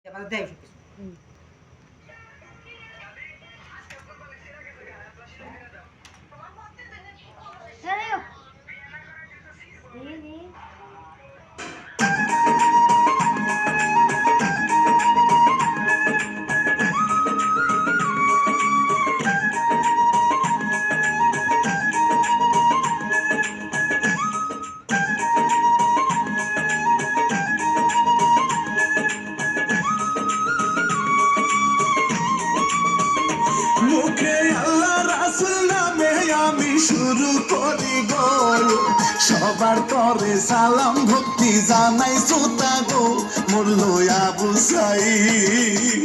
আমাদের দেয় সব কিছু। হুম। মুখে আল্লাহ রাসূল নামে আমি শুরু করি গো, সবার তরে সালাম ভক্তি জানাই শ্রোতা গো, মরল আবু সাঈদ।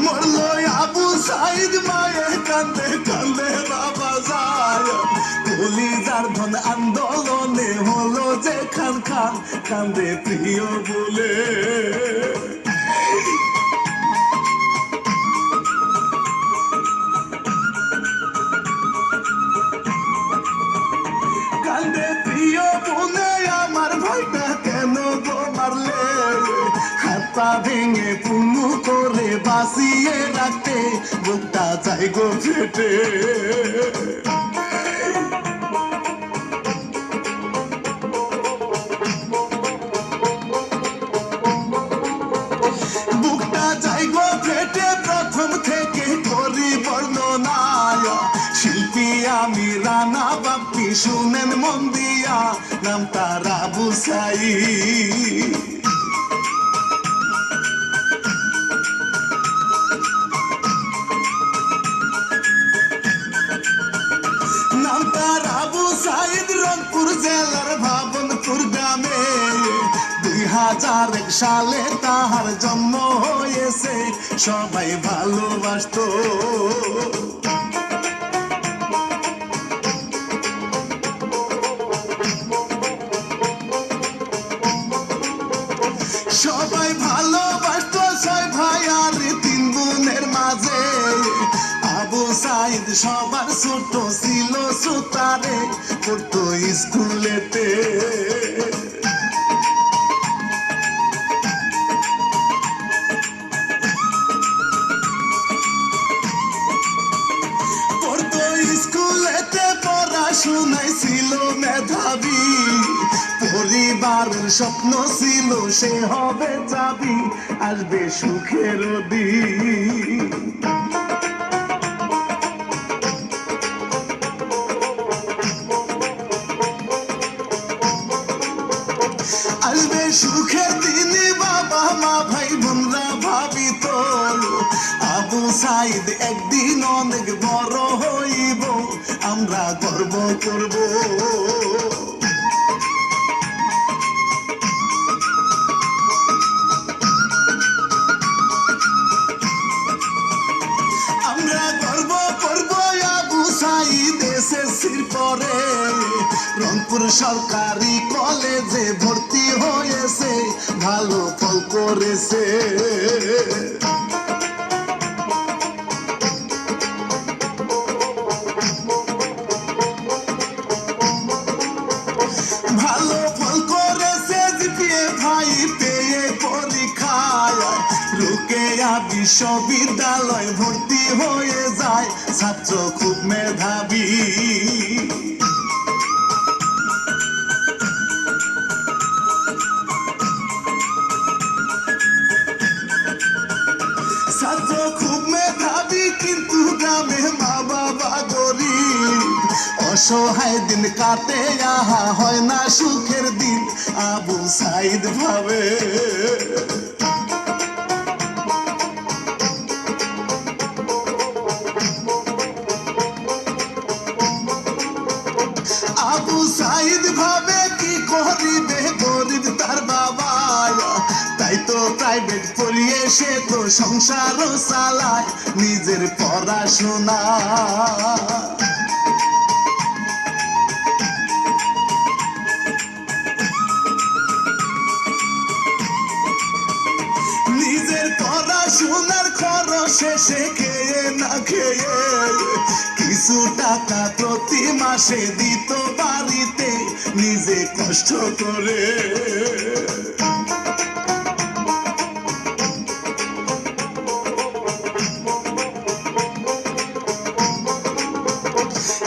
মরল আবু সাঈদ, মায়ে কান্দে কান্দে বাবা যায়, কলিজার ধন আন্দোলনে হলো যে খান খান, কান্দে প্রিয় বলে। কান্দে প্রিয় বলে আমার ভাইটা কেন গো মারলে, হাত পা ভেঙে পুনু করে বাঁচিয়ে রাখতে বুকটা চাই গো ফেটে। বুকটা চাই গো ফেটে, প্রথম থেকে করি বর্ণনা, শিল্পী আমি রানা বাপ্পি শুনেন মন দিয়া, নাম তার আবু সাঈদ। নাম তার আবু সাঈদ, রংপুর জেলার ভাবনপুর গ্রামে, 2001 সালে তাহার জন্ম হয়েছে, সবাই ভালোবাসতো। সবাই ভালোবাসতো, 6 ভাই আর 3 বোনের মাঝে, আবু সাঈদ সবার ছোট ছিল, শ্রোতারে পড়তো স্কুলেতে। পড়তো স্কুলেতে, পড়াশোনায় ছিল মেধাবী, পরিবারের স্বপ্ন ছিল সে হবে চাবি, আসবে সুখের দিন। আসবে সুখের দিন, বাবা মা ভাই বোনরা ভাবিত, আবু সাঈদ একদিন অনেক বড় হইব, আমরা গর্ব করব। আমরা গর্ব করব, আবু সাঈদ এসএসসির পরে রংপুর সরকারি কলেজে ভর্তি হয়েছে, ভালো ফল করেছে। ভালো ফল করেছে, জিপিএ ভাই পেয়ে পরীক্ষায় রোকেয়া বিশ্ববিদ্যালয় ভর্তি হয়ে যায়, ছাত্র খুব মেধাবী। ছাত্র খুব মেধাবী, কিন্তু গ্রামে মা বাবা গরিব, অসহায় দিন কাটে, আহা হয় না সুখের দিন, আবু সাঈদ ভাবে। আবু সাঈদ ভাবে কি করিবে গরিব তার বাবা, তাই তো প্রাইভেট পড়িয়ে সে তো সংসারও চালায়, নিজের পড়াশোনা। নিজের পড়াশোনার খরচ শেষে খেয়ে না খেয়ে কিছু কিছু টাকা প্রতি মাসে দিত বাড়িতে নিজে কষ্ট করে।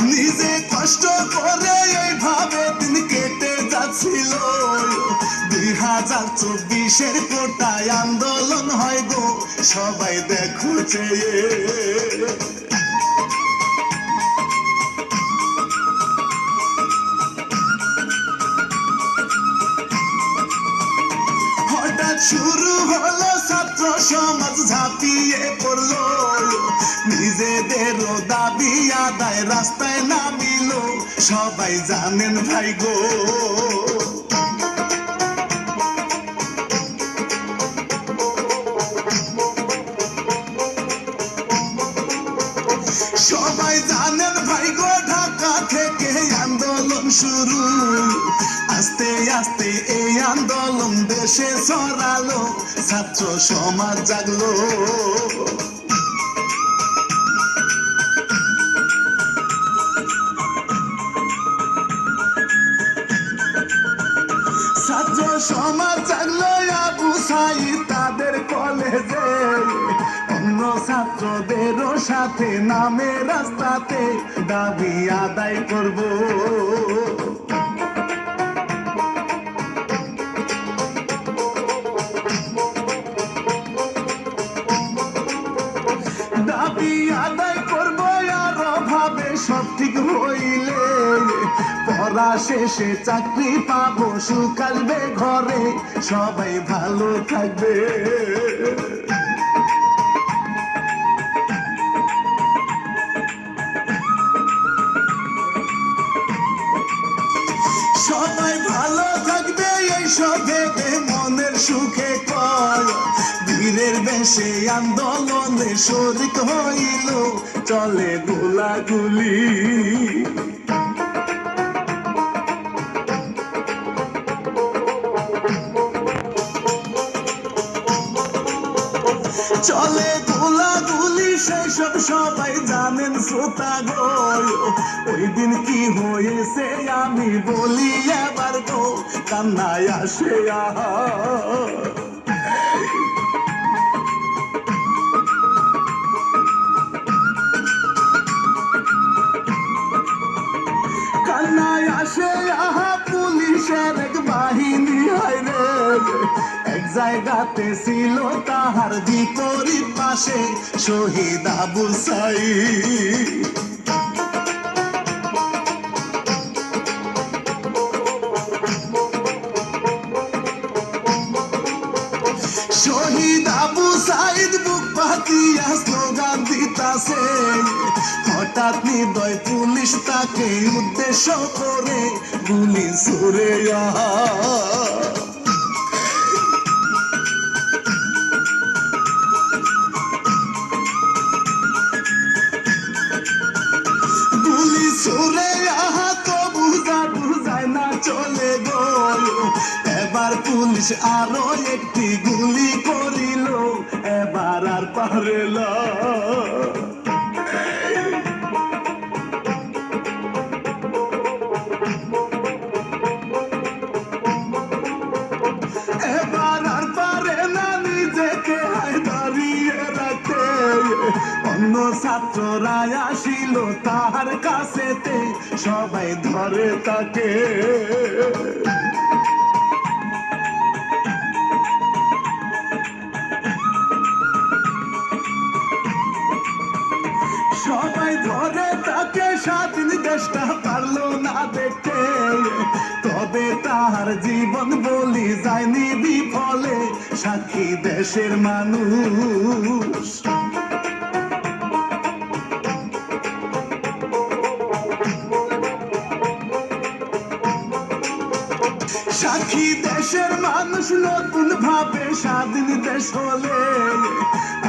নিজে কষ্ট করে এইভাবে দিন কেটে যাচ্ছিল। 2024-এর কোটায় আন্দোলন হয় গো, সবাই দেখো চেয়ে। হঠাৎ শুরু হলো ছাত্র সমাজ ঝাঁপিয়ে পড়লো, নিজেদেরও দাবি আদায় রাস্তায় নামিল, সবাই জানেন ভাই গো। সবাই জানেন ভাই গো, ঢাকা থেকে আন্দোলন শুরু, আস্তে আস্তে এই আন্দোলন দেশে ছড়ালো, ছাত্র সমাজ জাগলো। ছাত্র সমাজ জাগলো আবু সাইদ তাদের কলেজে, অন্য ছাত্রদেরও সাথে নামে রাস্তাতে দাবি আদায় করব। দাবি আদায় করব আরো ভাবে সব ঠিক হইলে, পড়া শেষে চাকরি পাবো, সুখ আসবে ঘরে, সবাই ভালো থাকবে। সবাই ভালো থাকবে এইসব ভেবে মনের সুখে কয়, বীরের বেশে আন্দোলনে শরিক হইল, চলে গোলাগুলি। চলে গোলাগুলি, সেই সব সবাই জানেন শ্রোতা গো। ওই দিন কি হয়েছে আমি বলি এবার গো, কান্নায় আসে আহা। কান্নায় আসে আহা, পুলিশের এক বাহিনী হয় রে, এক জায়গাতে ছিল তাহার বিপরীত পাশে শহীদ আবু সাইদ। শহীদ আবু সাইদ বুক পাতিয়া স্লোগান দিতাছে, হঠাৎ নির্দয় পুলিশ তাকে উদ্দেশ্য করে গুলি ছুড়ে আহা। গুলি ছুড়ে আহা তো বুঝায় না চলে গেল, এবার পুলিশ আরো একটি গুলি করিল, এবার আর পারেল। এবার আর পারে না নিজেকে দাঁড়িয়ে রাখতে, অন্য ছাত্ররা আসিল তাহার কাছেতে, সবাই ধরে তাকে। সবাই ধরে তাকে, স্বাধীন দেশটা পারলো না দেখতে, তবে তাহার জীবন বলি যায়নি বিফলে, সাক্ষী দেশের মানুষ। সাক্ষী দেশের মানুষ নতুন ভাবে স্বাধীন দেশ হলে,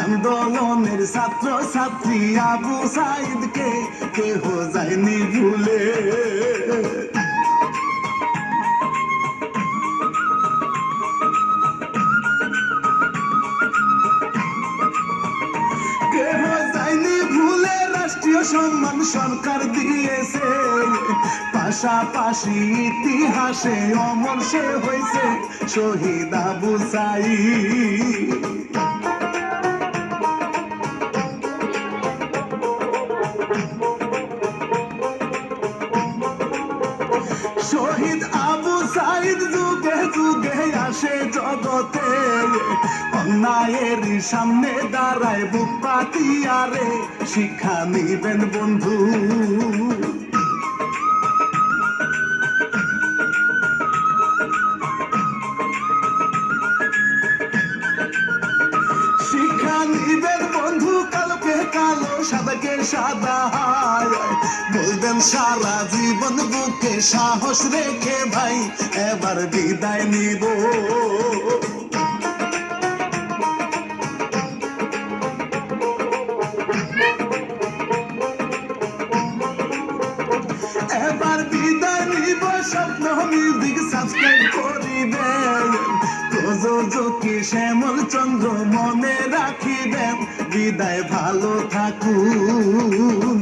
আন্দোলনের ছাত্র ছাত্রী আবু সাইদকে কেহ যায়নি ভুলে। কেহ যায়নি ভুলে, রাষ্ট্রীয় সম্মান সরকার দিয়েছে, পাশাপাশি ইতিহাসে অমর সে হয়েছে শহীদ আবু সাইদ। শহীদ আবু সাইদ যুগে যুগে আসে জগতে, অন্যায়ের সামনে দাঁড়ায় বুক পাতিয়ারে, শিক্ষা নিবেন বন্ধু। শিক্ষা নিবেন বন্ধু, কালোকে কালো সাদাকে সাদা, বলবেন সারা জীবন বুকে সাহস রেখে ভাই এবার বিদায় নিব। এবার বিদায় নিব, স্বপ্ন মিউজিক সাবস্ক্রাইব করিবেন, প্রযোজকে শ্যামল চন্দ্র মনে রাখিবেন, বিদায় ভালো থাকুন।